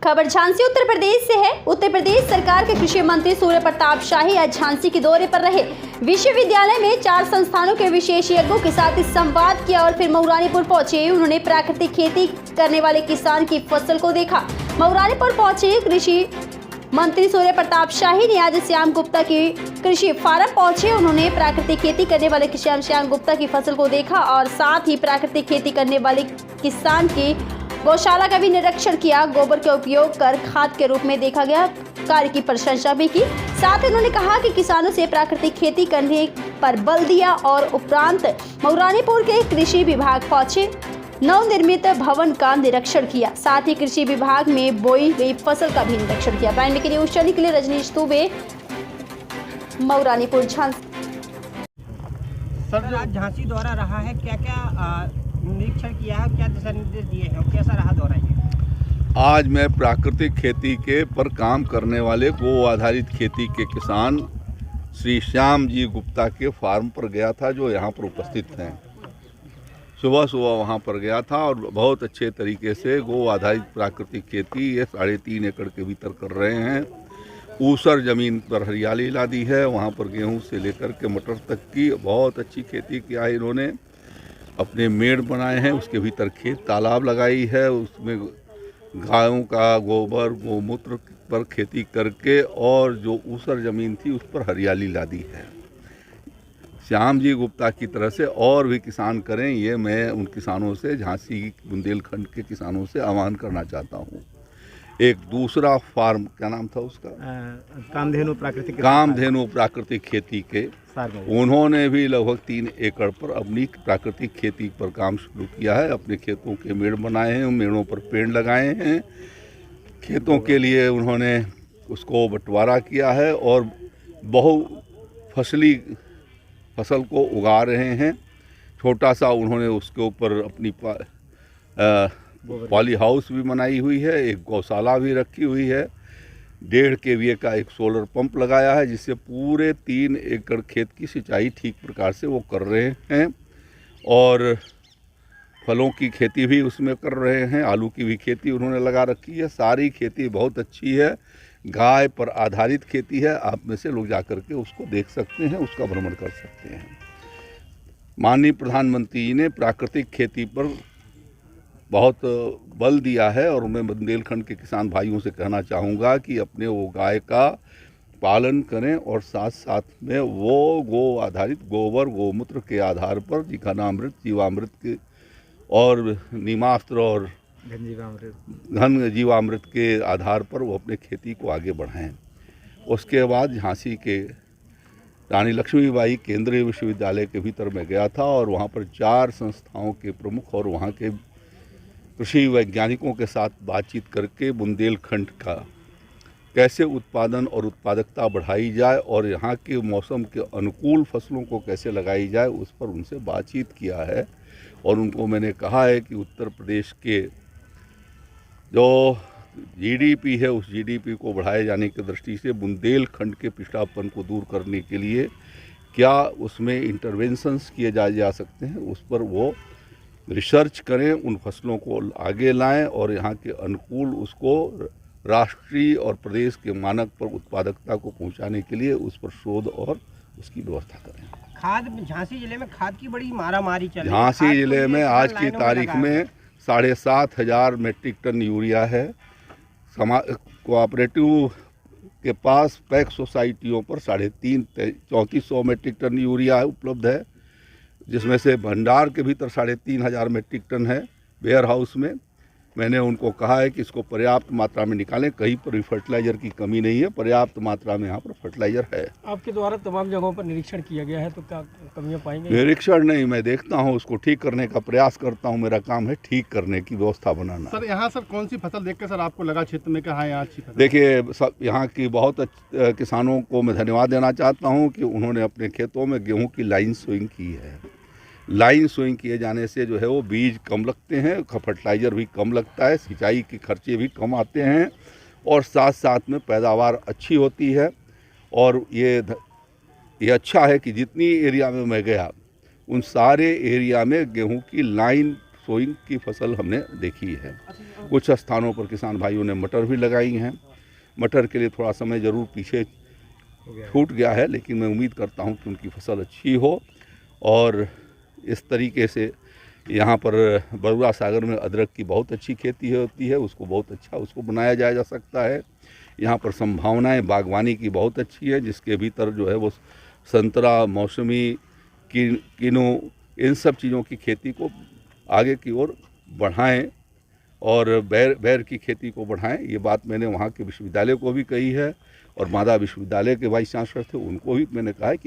खबर झांसी उत्तर प्रदेश से है। उत्तर प्रदेश सरकार के कृषि मंत्री सूर्य प्रताप शाही आज झांसी के दौरे पर रहे। विश्वविद्यालय में 4 संस्थानों के विशेषज्ञों के साथ संवाद किया और फिर मऊरानीपुर पहुंचे। उन्होंने प्राकृतिक खेती करने वाले किसान की फसल को देखा। मऊरानीपुर पहुंचे कृषि मंत्री सूर्य प्रताप शाही ने आज श्याम गुप्ता की कृषि फार्म पहुंचे। उन्होंने प्राकृतिक खेती करने वाले किसान श्याम गुप्ता की फसल को देखा और साथ ही प्राकृतिक खेती करने वाले किसान की गौशाला का भी निरीक्षण किया। गोबर का उपयोग कर खाद के रूप में देखा गया कार्य की प्रशंसा भी की। साथ ही उन्होंने कहा कि किसानों से प्राकृतिक खेती करने पर बल दिया और उपरांत मऊरानीपुर के कृषि विभाग पहुंचे, नवनिर्मित भवन का निरीक्षण किया। साथ ही कृषि विभाग में बोई गई फसल का भी निरीक्षण किया। प्राइम के न्यूज चैनल के लिए रजनीश दुबे, मऊरानीपुर, झांसी। सर, आज झांसी दौरा रहा है, क्या क्या निरीक्षण किया है, क्या दिशा निर्देश दिए हैं, कैसा रहा दौरा ये? आज मैं प्राकृतिक खेती के पर काम करने वाले गो आधारित खेती के किसान श्री श्याम जी गुप्ता के फार्म पर गया था, जो यहाँ पर उपस्थित हैं। सुबह सुबह वहाँ पर गया था और बहुत अच्छे तरीके से गो आधारित प्राकृतिक खेती ये 3.5 एकड़ के भीतर कर रहे हैं। ऊसर ज़मीन पर हरियाली ला दी है। वहाँ पर गेहूँ से लेकर के मटर तक की बहुत अच्छी खेती किया है। इन्होंने अपने मेड़ बनाए हैं, उसके भीतर खेत तालाब लगाई है, उसमें गायों का गोबर गोमूत्र पर खेती करके और जो ऊसर ज़मीन थी उस पर हरियाली ला दी है। श्याम जी गुप्ता की तरह से और भी किसान करें, ये मैं उन किसानों से, झांसी बुंदेलखंड के किसानों से आह्वान करना चाहता हूँ। एक दूसरा फार्म, क्या नाम था उसका, कामधेनु प्राकृतिक खेती के, उन्होंने भी लगभग 3 एकड़ पर अपनी प्राकृतिक खेती पर काम शुरू किया है। अपने खेतों के मेड़ बनाए हैं, मेड़ों पर पेड़ लगाए हैं। खेतों के लिए उन्होंने उसको बंटवारा किया है और बहुफसली फसल को उगा रहे हैं। छोटा सा उन्होंने उसके ऊपर अपनी पॉली हाउस भी बनाई हुई है, एक गौशाला भी रखी हुई है। 1.5 kVA का एक सोलर पंप लगाया है, जिससे पूरे 3 एकड़ खेत की सिंचाई ठीक प्रकार से वो कर रहे हैं और फलों की खेती भी उसमें कर रहे हैं। आलू की भी खेती उन्होंने लगा रखी है। सारी खेती बहुत अच्छी है, गाय पर आधारित खेती है। आप में से लोग जाकर के उसको देख सकते हैं, उसका भ्रमण कर सकते हैं। माननीय प्रधानमंत्री जी ने प्राकृतिक खेती पर बहुत बल दिया है और मैं बुंदेलखंड के किसान भाइयों से कहना चाहूँगा कि अपने वो गाय का पालन करें और साथ साथ में वो गो आधारित गोबर गोमूत्र के आधार पर घनामृत जीवामृत के और नीमास्त्र और घन जीवामृत के आधार पर वो अपने खेती को आगे बढ़ाएं। उसके बाद झांसी के रानी लक्ष्मीबाई केंद्रीय विश्वविद्यालय के भीतर मैं गया था और वहाँ पर 4 संस्थाओं के प्रमुख और वहाँ के कृषि वैज्ञानिकों के साथ बातचीत करके बुंदेलखंड का कैसे उत्पादन और उत्पादकता बढ़ाई जाए और यहाँ के मौसम के अनुकूल फसलों को कैसे लगाई जाए, उस पर उनसे बातचीत किया है। और उनको मैंने कहा है कि उत्तर प्रदेश के जो जीडीपी है, उस जीडीपी को बढ़ाए जाने की दृष्टि से बुंदेलखंड के पिछड़ापन को दूर करने के लिए क्या उसमें इंटरवेंशंस किए जा सकते हैं, उस पर वो रिसर्च करें, उन फसलों को आगे लाएं और यहाँ के अनुकूल उसको राष्ट्रीय और प्रदेश के मानक पर उत्पादकता को पहुँचाने के लिए उस पर शोध और उसकी व्यवस्था करें। खाद, झांसी जिले में खाद की बड़ी मारामारी चल रही है। झांसी जिले में आज की तारीख में 7,500 मेट्रिक टन यूरिया है। कोऑपरेटिव के पास पैक सोसाइटियों पर 3,500-3,400 मेट्रिक टन यूरिया उपलब्ध है, जिसमें से भंडार के भीतर 3,500 मेट्रिक टन है वेयर हाउस में। मैंने उनको कहा है कि इसको पर्याप्त मात्रा में निकालें। कहीं पर भी फर्टिलाइज़र की कमी नहीं है, पर्याप्त मात्रा में यहाँ पर फर्टिलाइज़र है। आपके द्वारा तमाम जगहों पर निरीक्षण किया गया है, तो क्या कमियाँ पाएंगे? निरीक्षण नहीं, मैं देखता हूँ, उसको ठीक करने का प्रयास करता हूँ। मेरा काम है ठीक करने की व्यवस्था बनाना। सर, यहाँ सर कौन सी फसल देख कर सर आपको लगा क्षेत्र में कहा यहाँ अच्छी फसल? देखिए, सब यहाँ की बहुत किसानों को मैं धन्यवाद देना चाहता हूँ कि उन्होंने अपने खेतों में गेहूँ की लाइन सोइंग की है। लाइन सोइंग किए जाने से जो है वो बीज कम लगते हैं, फर्टिलाइज़र भी कम लगता है, सिंचाई के खर्चे भी कम आते हैं और साथ साथ में पैदावार अच्छी होती है। और ये अच्छा है कि जितनी एरिया में मैं गया उन सारे एरिया में गेहूं की लाइन सोइंग की फसल हमने देखी है। कुछ स्थानों पर किसान भाइयों ने मटर भी लगाई हैं। मटर के लिए थोड़ा समय ज़रूर पीछे छूट गया है, लेकिन मैं उम्मीद करता हूं कि उनकी फसल अच्छी हो। और इस तरीके से यहाँ पर बरुआ सागर में अदरक की बहुत अच्छी खेती होती है, उसको बहुत अच्छा उसको बनाया जा सकता है। यहाँ पर संभावनाएं बागवानी की बहुत अच्छी है, जिसके भीतर जो है वो संतरा, मौसमी, किनो, इन सब चीज़ों की खेती को आगे की ओर बढ़ाएं और बैर की खेती को बढ़ाएं। ये बात मैंने वहाँ के विश्वविद्यालय को भी कही है और मादा विश्वविद्यालय के वाइस चांसलर थे उनको भी मैंने कहा है कि